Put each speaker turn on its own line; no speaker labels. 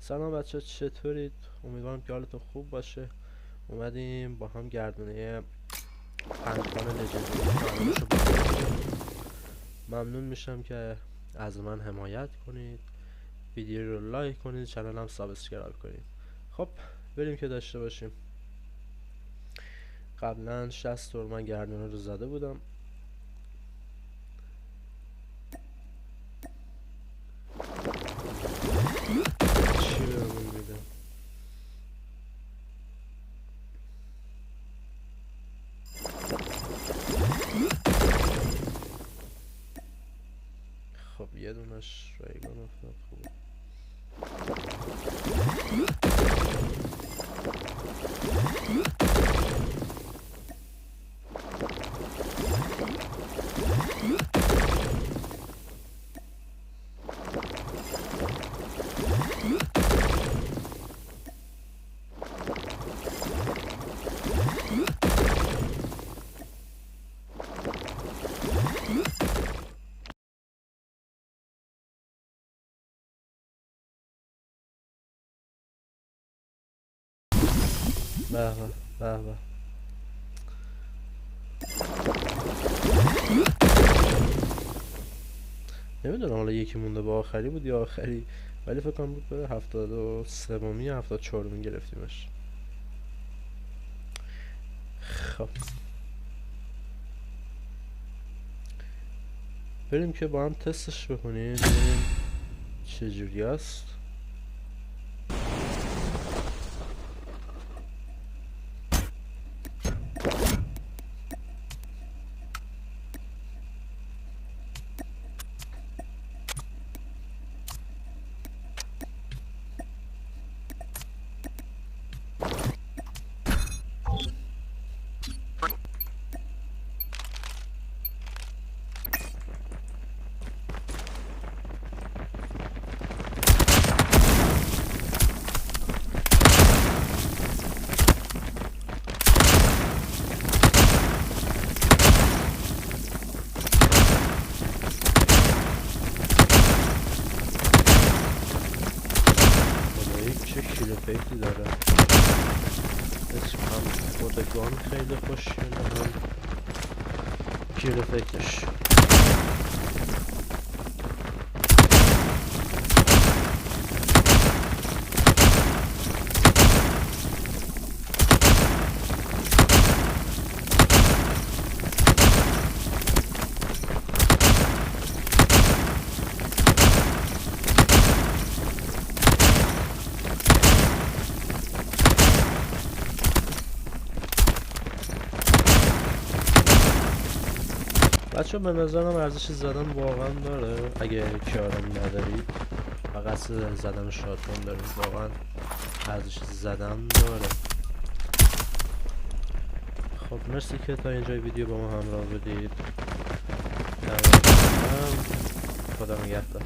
سلام بچه، چطورید؟ امیدوارم که حالتون خوب باشه. اومدیم با هم گردونه پنجگان لژندری رو بکنیم. ممنون میشم که از من حمایت کنید، ویدیو رو لایک کنید، چنل هم سابسکرایب کنید. خب بریم که داشته باشیم. قبلا 60 دور من گردونه رو زده بودم. چی بهمون میده؟ خب یه دونش رایگان افتاد. خوبه. به به به به. نمیدونم حالا یکی مونده با آخری بود یا آخری، ولی فکر کنم بود به 73 یا 74 گرفتیمش. خب بریم که با هم تستش بکنیم ببینیم چجوری است. چه کیل افکتی داره. اسم هم خودگان خیلی خوشگله، هم کیل افکتش. بچه به نظرم ارزش زدن واقعا داره. اگه کیارم ندارید و قصد زدن شاتگان دارید، واقعا ارزش زدن داره. خب مرسی که تا اینجای ویدیو با ما همراه بودید. خدا نگهدار.